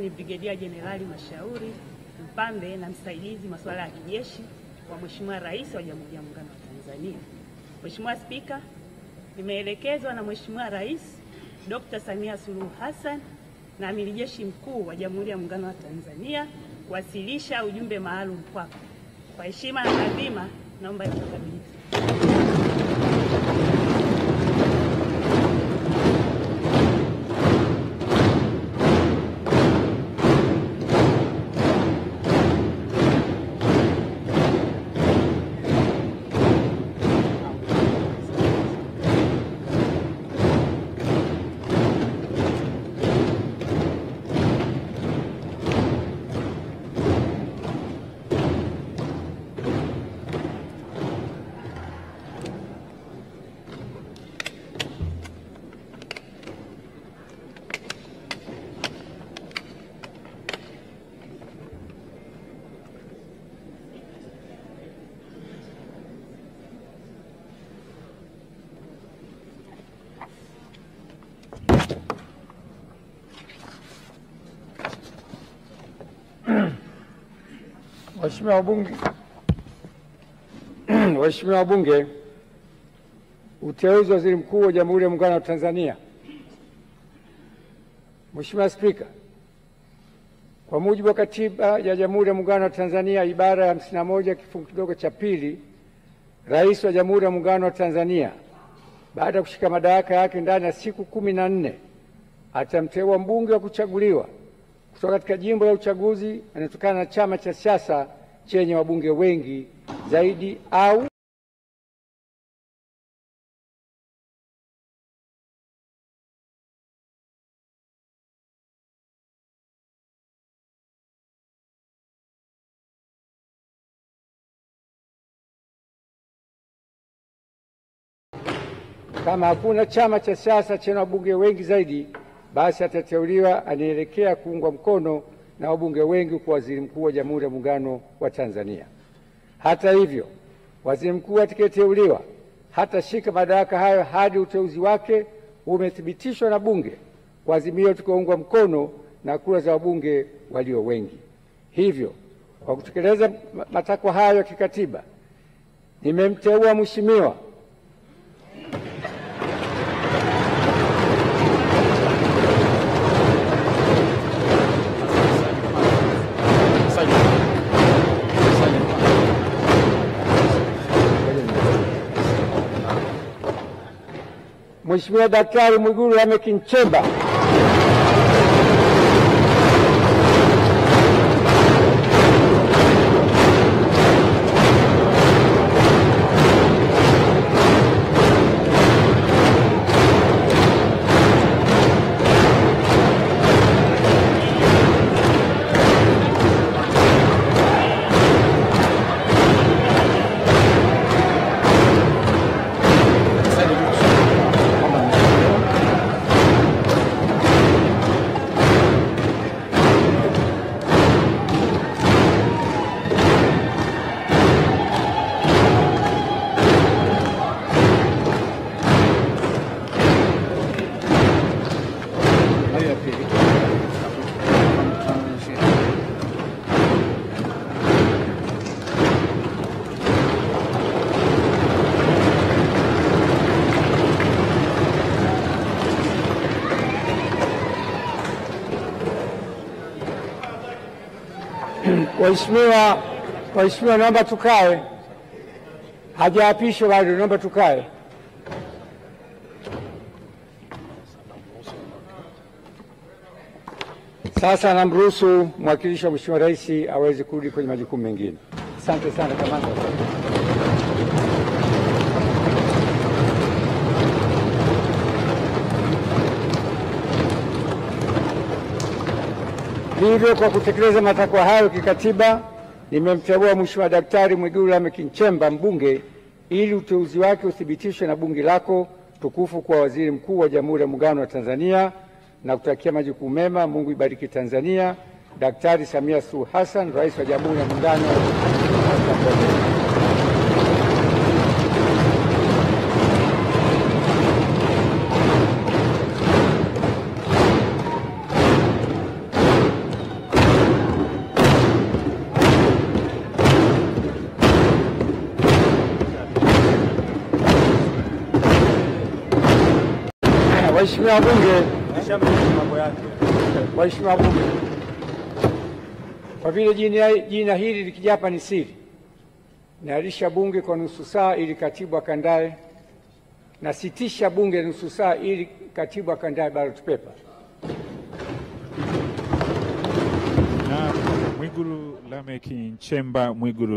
ni Brigedia Jenerali Mashauri Mpambe na msaidizi masuala ya kijeshi wa Mheshimiwa Rais wa Jamhuri ya Muungano wa Tanzania. Mheshimiwa Spika, nimeelekezwa na Mheshimiwa Rais Dr. Samia Suluhu Hassan na Amiri Jeshi Mkuu wa Jamhuri ya Muungano wa Tanzania kuwasilisha ujumbe maalum kwako. Kwa heshima na taadhima, naomba nikukabidhi. Waheshimiwa wabunge, uteuzi wa Waziri Mkuu wa Jamhuri ya Muungano wa Tanzania. Mheshimiwa Spika, kwa mujibu wa Katiba ya Jamhuri ya Muungano wa Tanzania ibara ya 51 kifungu kidogo cha pili, Rais wa Jamhuri ya Muungano wa Tanzania baada ya kushika madaraka yake ndani ya siku 14 atamteua mbunge wa kuchaguliwa kutoka katika jimbo la uchaguzi anatokana na chama cha siasa chenye wabunge wengi zaidi au kama hakuna chama cha siasa chenye wabunge wengi zaidi, basi atateuliwa anaelekea kuungwa mkono na wabunge wengi kwa Waziri Mkuu wa Jamhuri ya Muungano wa Tanzania. Hata hivyo, Waziri Mkuu atakayeteuliwa hatashika madaraka hayo hadi uteuzi wake umethibitishwa na Bunge kwa azimio tukaungwa mkono na kura za wabunge walio wengi. Hivyo, kwa kutekeleza matakwa hayo ya kikatiba, nimemteua Mheshimiwa Daktari Mwigulu Lameck Nchemba Waheshimiwa, naomba tukae. Hajaapishwa bado, naomba tukae. Sasa namruhusu mwakilishi wa Mheshimiwa Rais aweze kurudi kwenye majukumu mengine. Asante sana kamanda. Hivyo, kwa kutekeleza matakwa hayo kikatiba, nimemteua Mheshimiwa Daktari Mwigulu Lameck Nchemba mbunge ili uteuzi wake uthibitishwe na Bunge lako tukufu kwa Waziri Mkuu wa Jamhuri ya Muungano wa Tanzania, na kutakia majukumu mema. Mungu ibariki Tanzania. Daktari Samia Suluhu Hassan, Rais wa Jamhuri ya Muungano wa Tanzania. Waheshimiwa wabunge, kwa vile jina hili likijapa ni siri, naahirisha bunge kwa nusu saa ili katibu akandae, na sitisha bunge nusu saa ili katibu akandae ballot paper. Mwigulu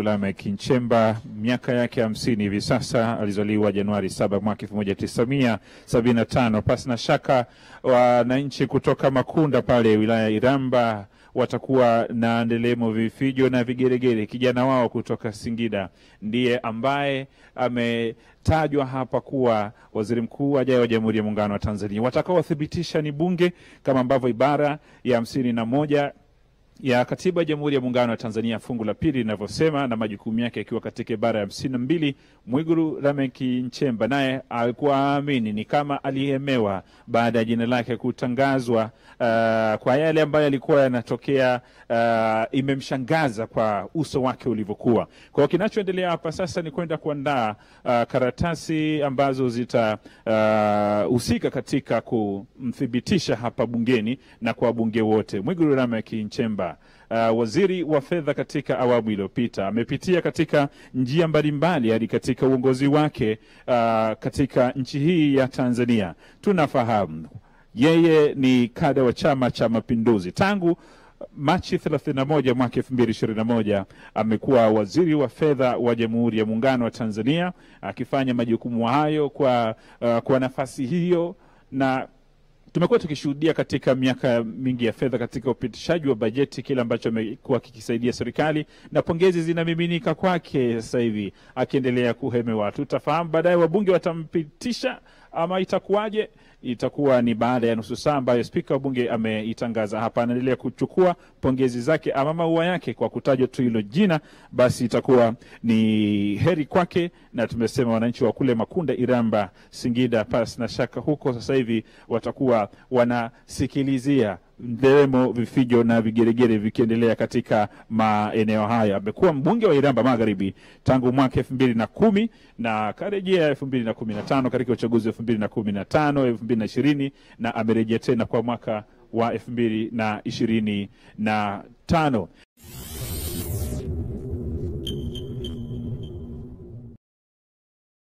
Lameck Nchemba, miaka yake 50 hivi sasa, alizaliwa Januari 7 mwaka 1975. Pasi na shaka wananchi kutoka Makunda pale wilaya Iramba watakuwa na ndelemo, vifijo na vigeregere. Kijana wao kutoka Singida ndiye ambaye ametajwa hapa kuwa waziri mkuu ajaye wa Jamhuri ya Muungano wa Tanzania. Watakaothibitisha ni bunge, kama ambavyo ibara ya 51 ya Katiba ya Jamhuri ya Muungano wa Tanzania fungu la pili linavyosema, na majukumu yake yakiwa katika ibara ya 52. Mwigulu Lameck Nchemba naye alikuwa aamini ni kama alihemewa baada ya jina lake kutangazwa, kwa yale ambayo yalikuwa yanatokea, imemshangaza kwa uso wake ulivyokuwa. Kwa kinachoendelea hapa sasa ni kwenda kuandaa karatasi ambazo zitahusika katika kumthibitisha hapa bungeni na kwa bunge wote. Mwigulu Lameck Nchemba, waziri wa fedha katika awamu iliyopita, amepitia katika njia mbalimbali hadi katika uongozi wake katika nchi hii ya Tanzania. Tunafahamu yeye ni kada wa Chama cha Mapinduzi. Tangu Machi 31 mwaka 2021 amekuwa waziri wa fedha wa Jamhuri ya Muungano wa Tanzania, akifanya majukumu hayo kwa nafasi hiyo, na tumekuwa tukishuhudia katika miaka mingi ya fedha katika upitishaji wa bajeti kile ambacho amekuwa kikisaidia serikali, na pongezi zinamiminika kwake sasa hivi akiendelea kuhemewa. Tutafahamu baadaye wabunge watampitisha ama itakuwaje. Itakuwa ni baada ya nusu saa ambayo spika wa bunge ameitangaza hapa. Anaendelea kuchukua pongezi zake ama maua yake kwa kutajwa tu hilo jina, basi itakuwa ni heri kwake. Na tumesema wananchi wa kule Makunda, Iramba, Singida, pasi na shaka huko sasa hivi watakuwa wanasikilizia nderemo, vifijo na vigeregere vikiendelea katika maeneo haya. Amekuwa mbunge wa Iramba Magharibi tangu mwaka 2010 na karejea 2015 katika uchaguzi wa 2015, 2020, na amerejea tena kwa mwaka wa 2025.